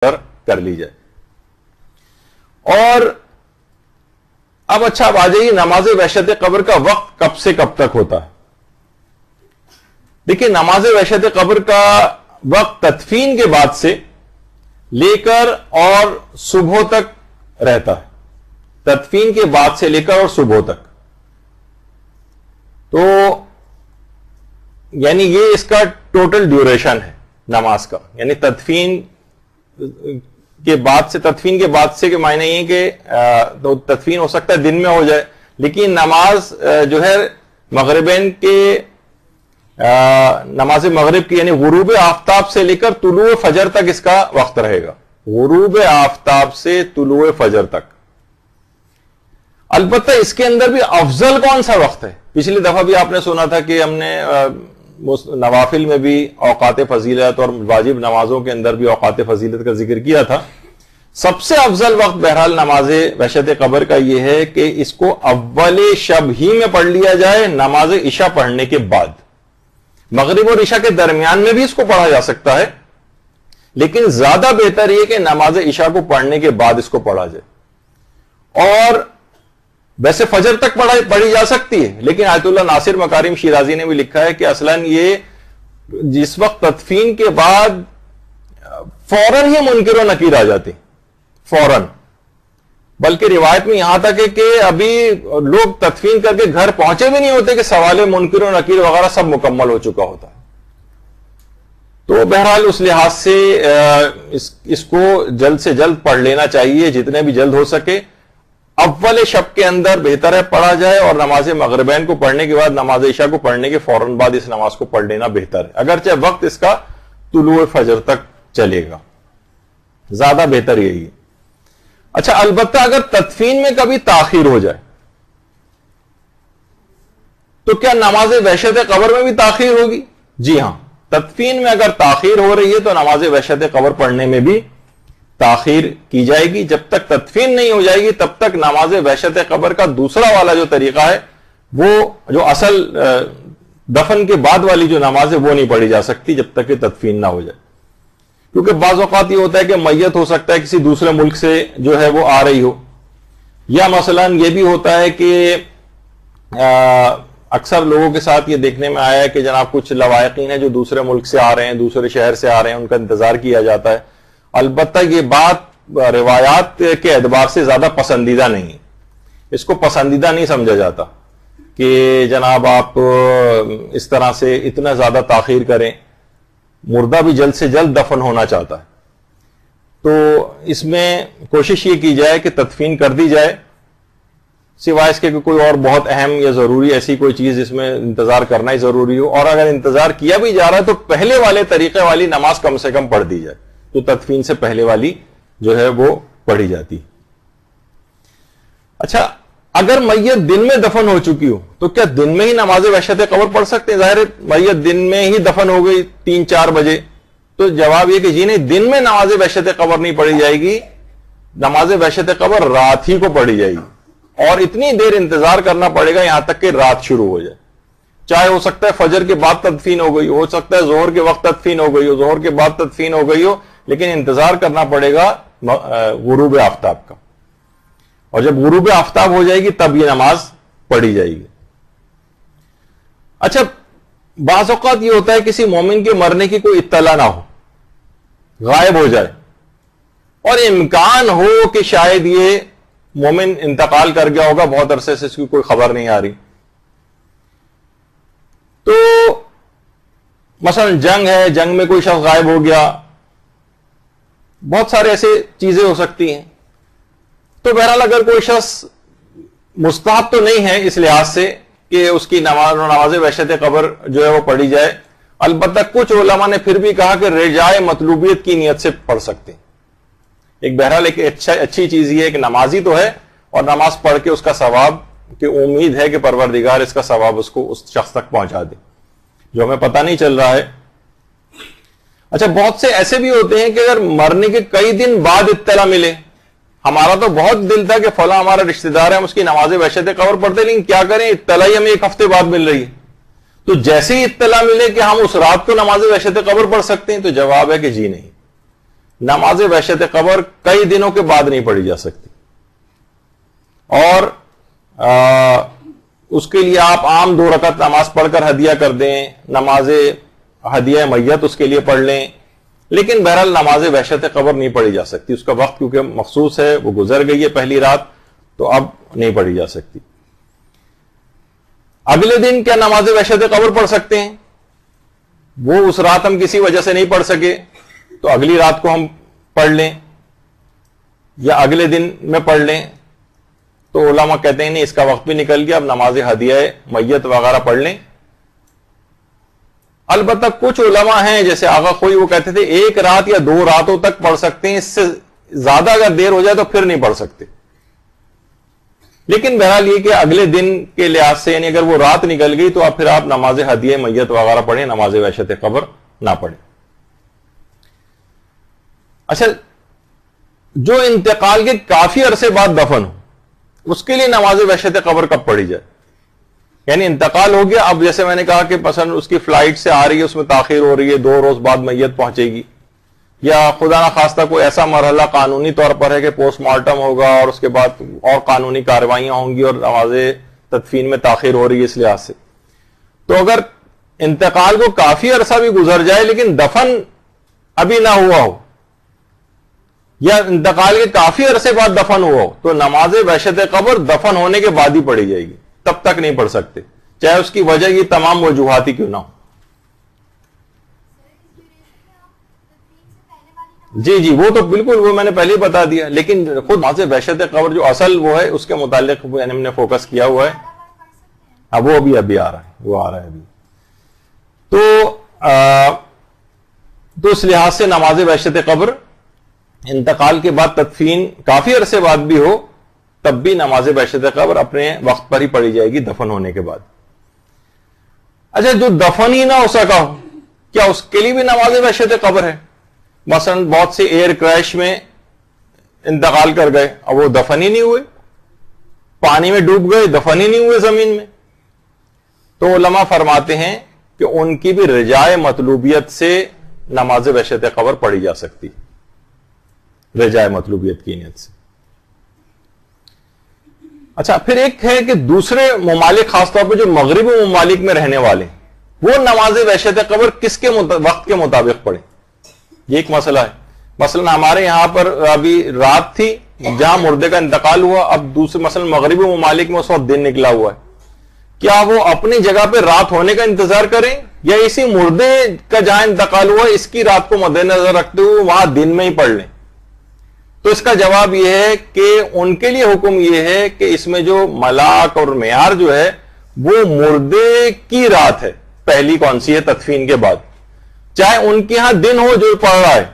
کر لی جائے. اور اب اچھا اب آ جائیے نماز وحشت قبر کا وقت کب سے کب تک ہوتا ہے. دیکھیے نماز وحشت قبر کا وقت تدفین کے بعد سے لے کر اور صبح تک رہتا ہے. تدفین کے بعد سے لے کر اور صبح تک. تو یعنی یہ اس کا ٹوٹل ڈیوریشن ہے نماز کا. یعنی تدفین کے بعد سے کہ معنی یہ کہ تدفین ہو سکتا ہے دن میں ہو جائے، لیکن نماز جو ہے مغربین کے نماز مغرب کی یعنی غروب آفتاب سے لے کر طلوع فجر تک اس کا وقت رہے گا. غروب آفتاب سے طلوع فجر تک. البتہ اس کے اندر بھی افضل کون سا وقت ہے؟ پچھلی دفعہ بھی آپ نے سنا تھا کہ ہم نے نوافل میں بھی اوقات فضیلت اور واجب نمازوں کے اندر بھی اوقات فضیلت کا ذکر کیا تھا. سب سے افضل وقت بہرحال نماز وحشت قبر کا یہ ہے کہ اس کو اول شب ہی میں پڑھ لیا جائے نماز عشاء پڑھنے کے بعد. مغرب اور عشاء کے درمیان میں بھی اس کو پڑھا جا سکتا ہے، لیکن زیادہ بہتر یہ کہ نماز عشاء کو پڑھنے کے بعد اس کو پڑھا جائے. اور ویسے فجر تک پڑھی جا سکتی ہے، لیکن آیت اللہ ناصر مکارم شیرازی نے بھی لکھا ہے کہ اصلاً یہ جس وقت تدفین کے بعد فوراً ہی منکر و نکیر آ جاتے فوراً. بلکہ روایت میں یہاں تک ہے کہ ابھی لوگ تدفین کر کے گھر پہنچے بھی نہیں ہوتے کہ سوال منکر و نکیر وغیرہ سب مکمل ہو چکا ہوتا ہے. تو بہرحال اس لحاظ سے اس کو جلد سے جلد پڑھ لینا چاہیے، جتنے بھی جلد ہو سکے. اول شب کے اندر بہتر ہے پڑھا جائے، اور نماز مغربین کو پڑھنے کے بعد نماز عشاء کو پڑھنے کے فوراً بعد اس نماز کو پڑھ لینا بہتر ہے، اگرچہ وقت اس کا طلوع فجر تک چلے گا. زیادہ بہتر یہی ہے. اچھا البتہ اگر تدفین میں کبھی تاخیر ہو جائے تو کیا نماز وحشت قبر میں بھی تاخیر ہوگی؟ جی ہاں، تدفین میں اگر تاخیر ہو رہی ہے تو نماز وحشت قبر پڑھنے میں بھی تاخیر کی جائے گی. جب تک تدفین نہیں ہو جائے گی تب تک نماز وحشت قبر کا دوسرا والا جو طریقہ ہے، وہ جو اصل دفن کے بعد والی جو نماز ہے وہ نہیں پڑھی جا سکتی جب تک کہ تدفین نہ ہو جائے. کیونکہ بعض اوقات یہ ہوتا ہے کہ میت ہو سکتا ہے کسی دوسرے ملک سے جو ہے وہ آ رہی ہو، یا مثلا یہ بھی ہوتا ہے کہ اکثر لوگوں کے ساتھ یہ دیکھنے میں آیا ہے کہ جناب کچھ لوائقین ہیں جو دوسرے ملک سے آ رہے ہیں، دوسرے شہر سے آ رہے ہیں، ان کا انتظار کیا جاتا ہے. البتہ یہ بات روایات کے اعتبار سے زیادہ پسندیدہ نہیں ہے. اس کو پسندیدہ نہیں سمجھا جاتا کہ جناب آپ اس طرح سے اتنا زیادہ تاخیر کریں. مردہ بھی جلد سے جلد دفن ہونا چاہتا ہے، تو اس میں کوشش یہ کی جائے کہ تدفین کر دی جائے، سوائے اس کے کہ کوئی اور بہت اہم یا ضروری ایسی کوئی چیز جس میں انتظار کرنا ہی ضروری ہو. اور اگر انتظار کیا بھی جا رہا ہے تو پہلے والے طریقے والی نماز کم سے کم پڑھ دی جائے، تو تدفین سے پہلے والی جو ہے وہ پڑھی جاتی. اچھا اگر میت دن میں دفن ہو چکی ہو تو کیا دن میں ہی نماز وحشت قبر پڑھ سکتے ہیں؟ ظاہر ہے میت دن میں ہی دفن ہو گئی 3-4 بجے، تو جواب یہ کہ جی نہیں، دن میں نماز وحشت قبر نہیں پڑھی جائے گی. نماز وحشت قبر رات ہی کو پڑھی جائے گی، اور اتنی دیر انتظار کرنا پڑے گا یہاں تک کہ رات شروع ہو جائے. چاہے ہو سکتا ہے فجر کے بعد تدفین ہو گئی ہو سکتا ہے ظہر کے وقت تدفین ہو گئی ہو، ظہر کے بعد تدفین ہو گئی ہو، لیکن انتظار کرنا پڑے گا غروب آفتاب کا. اور جب غروب آفتاب ہو جائے گی تب یہ نماز پڑھی جائے گی. اچھا بعض اوقات یہ ہوتا ہے کسی مومن کے مرنے کی کوئی اطلاع نہ ہو، غائب ہو جائے، اور امکان ہو کہ شاید یہ مومن انتقال کر گیا ہوگا، بہت عرصے سے اس کی کوئی خبر نہیں آ رہی. تو مثلا جنگ ہے، جنگ میں کوئی شخص غائب ہو گیا، بہت سارے ایسے چیزیں ہو سکتی ہیں. تو بہرحال اگر کوئی شخص مستحب تو نہیں ہے اس لحاظ سے کہ اس کی نماز وحشت قبر جو ہے وہ پڑھی جائے. البتہ کچھ علماء نے پھر بھی کہا کہ رجائے مطلوبیت کی نیت سے پڑھ سکتے ہیں. ایک بہرحال ایک اچھی چیز یہ ہے کہ نمازی تو ہے، اور نماز پڑھ کے اس کا ثواب کہ امید ہے کہ پروردگار اس کا ثواب اس کو اس شخص تک پہنچا دے جو ہمیں پتہ نہیں چل رہا ہے. اچھا بہت سے ایسے بھی ہوتے ہیں کہ اگر مرنے کے کئی دن بعد اطلاع ملے، ہمارا تو بہت دل تھا کہ فلاں ہمارا رشتہ دار ہے، ہم اس کی نماز وحشت قبر پڑھتے، لیکن کیا کریں اطلاع ہی ہمیں 1 ہفتے بعد مل رہی ہے. تو جیسے ہی اطلاع ملے کہ ہم اس رات کو نماز وحشت قبر پڑھ سکتے ہیں، تو جواب ہے کہ جی نہیں. نماز وحشت قبر کئی دنوں کے بعد نہیں پڑھی جا سکتی، اور اس کے لیے آپ عام 2 رکعت نماز پڑھ کر ہدیہ کر دیں، نماز ہدیہ میت اس کے لیے پڑھ لیں، لیکن بہرحال نماز وحشت قبر نہیں پڑھی جا سکتی، اس کا وقت کیونکہ مخصوص ہے، وہ گزر گئی ہے پہلی رات، تو اب نہیں پڑھی جا سکتی۔ اگلے دن کیا نماز وحشت قبر پڑھ سکتے ہیں؟ وہ اس رات ہم کسی وجہ سے نہیں پڑھ سکے تو اگلی رات کو ہم پڑھ لیں یا اگلے دن میں پڑھ لیں، تو علماء کہتے ہیں نہیں، اس کا وقت بھی نکل گیا، اب نماز ہدیہ میت وغیرہ پڑھ لیں۔ البتہ کچھ علماء ہیں جیسے آغا خوئی، وہ کہتے تھے 1 رات یا 2 راتوں تک پڑھ سکتے ہیں، اس سے زیادہ اگر دیر ہو جائے تو پھر نہیں پڑھ سکتے۔ لیکن بہرحال یہ کہ اگلے دن کے لحاظ سے، یعنی اگر وہ رات نکل گئی تو اب پھر آپ نماز ہدیہ میت وغیرہ پڑھیں، نماز وحشت قبر نہ پڑھیں۔ اچھا، جو انتقال کے کافی عرصے بعد دفن ہو، اس کے لیے نماز وحشت قبر کب پڑھی جائے؟ یعنی انتقال ہو گیا، اب جیسے میں نے کہا کہ مثلا اس کی فلائٹ سے آ رہی ہے، اس میں تاخیر ہو رہی ہے، 2 روز بعد میت پہنچے گی، یا خدا نخواستہ کوئی ایسا مرحلہ قانونی طور پر ہے کہ پوسٹ مارٹم ہوگا اور اس کے بعد اور قانونی کارروائیاں ہوں گی اور نماز تدفین میں تاخیر ہو رہی ہے اس لحاظ سے، تو اگر انتقال کو کافی عرصہ بھی گزر جائے لیکن دفن ابھی نہ ہوا ہو، یا انتقال کے کافی عرصے بعد دفن ہوا ہو، تو نماز وحشت قبر دفن ہونے کے بعد ہی پڑھی جائے گی، تب تک نہیں پڑھ سکتے، چاہے اس کی وجہ یہ تمام وجوہات ہی کیوں نہ ہو۔ جی وہ تو بالکل، وہ میں نے پہلے ہی بتا دیا، لیکن خود نماز وحشت قبر جو اصل وہ ہے اس کے متعلق ہم نے فوکس کیا ہوا ہے، اب وہ ابھی آ رہا ہے، وہ آ رہا ہے ابھی۔ تو اس لحاظ سے نماز وحشت قبر انتقال کے بعد تدفین کافی عرصے بعد بھی ہو، تب بھی نماز وحشت قبر اپنے وقت پر ہی پڑھی جائے گی دفن ہونے کے بعد۔ اچھا، جو دفن ہی نہ ہو سکا ہو، کیا اس کے لیے بھی نماز وحشت قبر ہے؟ مثلا بہت سے ایئر کریش میں انتقال کر گئے، اب وہ دفن ہی نہیں ہوئے، پانی میں ڈوب گئے، دفن ہی نہیں ہوئے زمین میں، تو علماء فرماتے ہیں کہ ان کی بھی رجائے مطلوبیت سے نماز وحشت قبر پڑھی جا سکتی، رجائے مطلوبیت کی نیت سے۔ اچھا، پھر ایک ہے کہ دوسرے ممالک، خاص طور پہ جو مغربی ممالک میں رہنے والے، وہ نماز وحشت قبر کس کے وقت کے مطابق پڑھیں، یہ ایک مسئلہ ہے۔ مثلا ہمارے یہاں پر ابھی رات تھی جہاں مردے کا انتقال ہوا، اب دوسرے مثلا مغربی ممالک میں اس وقت دن نکلا ہوا ہے، کیا وہ اپنی جگہ پہ رات ہونے کا انتظار کریں، یا اسی مردے کا جہاں انتقال ہوا اس کی رات کو مد نظر رکھتے ہوئے وہاں دن میں ہی پڑھ لیں؟ تو اس کا جواب یہ ہے کہ ان کے لیے حکم یہ ہے کہ اس میں جو ملاک اور معیار جو ہے وہ مردے کی رات ہے، پہلی کون سی ہے تدفین کے بعد، چاہے ان کے ہاں دن ہو جو پڑھ رہا ہے،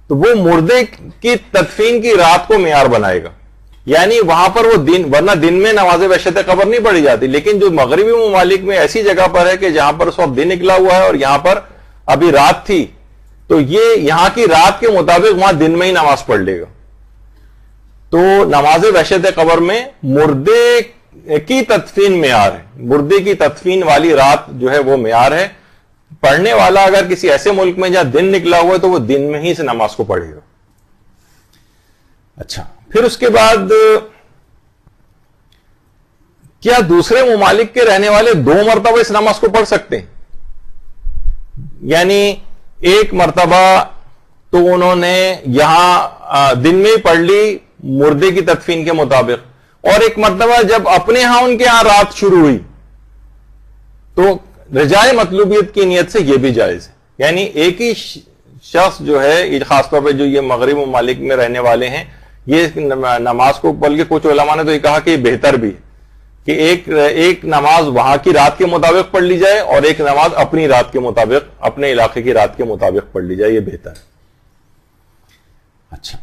تو وہ مردے کی تدفین کی رات کو معیار بنائے گا، یعنی وہاں پر وہ دن، ورنہ دن میں نماز وحشت قبر نہیں پڑھی جاتی، لیکن جو مغربی ممالک میں ایسی جگہ پر ہے کہ جہاں پر اس وقت دن نکلا ہوا ہے اور یہاں پر ابھی رات تھی، تو یہ یہاں کی رات کے مطابق وہاں دن میں ہی نماز پڑھ لے گا۔ تو نماز وحشت قبر میں مردے کی تدفین معیار ہے، مردے کی تدفین والی رات جو ہے وہ معیار ہے، پڑھنے والا اگر کسی ایسے ملک میں جہاں دن نکلا ہوا ہے تو وہ دن میں ہی سے نماز کو پڑھے گا۔ اچھا، پھر اس کے بعد کیا دوسرے ممالک کے رہنے والے 2 مرتبہ اس نماز کو پڑھ سکتے ہیں؟ یعنی ایک مرتبہ تو انہوں نے یہاں دن میں ہی پڑھ لی مردے کی تدفین کے مطابق، اور ایک مرتبہ جب اپنے ہاں ان کے ہاں رات شروع ہوئی تو رجائے مطلوبیت کی نیت سے یہ بھی جائز ہے، یعنی ایک ہی شخص جو ہے، خاص طور پہ جو یہ مغرب ممالک میں رہنے والے ہیں، یہ نماز کو، بلکہ کچھ علماء نے تو یہ کہا کہ یہ بہتر بھی ہے کہ ایک نماز وہاں کی رات کے مطابق پڑھ لی جائے اور ایک نماز اپنی رات کے مطابق، اپنے علاقے کی رات کے مطابق پڑھ لی جائے، یہ بہتر ہے۔ اچھا،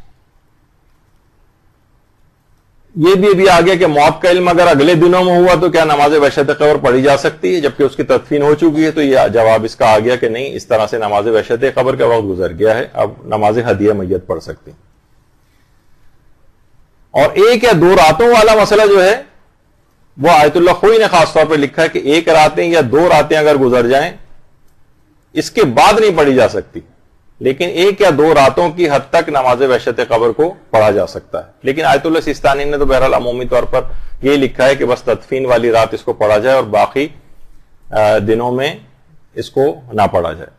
یہ بھی ابھی آ گیا کہ موت کا علم اگر اگلے دنوں میں ہوا تو کیا نماز وحشت قبر پڑھی جا سکتی ہے جبکہ اس کی تدفین ہو چکی ہے؟ تو یہ جواب اس کا آ گیا کہ نہیں، اس طرح سے نماز وحشت قبر کا وقت گزر گیا ہے، اب نماز ہدیہ میت پڑھ سکتے ہیں۔ اور 1 یا 2 راتوں والا مسئلہ جو ہے وہ آیت اللہ خوئی نے خاص طور پہ لکھا ہے کہ 1 راتیں یا 2 راتیں اگر گزر جائیں اس کے بعد نہیں پڑھی جا سکتی، لیکن 1 یا 2 راتوں کی حد تک نماز وحشت قبر کو پڑھا جا سکتا ہے. لیکن آیت اللہ سیستانی نے تو بہرحال عمومی طور پر یہ لکھا ہے کہ بس تدفین والی رات اس کو پڑھا جائے اور باقی دنوں میں اس کو نہ پڑھا جائے.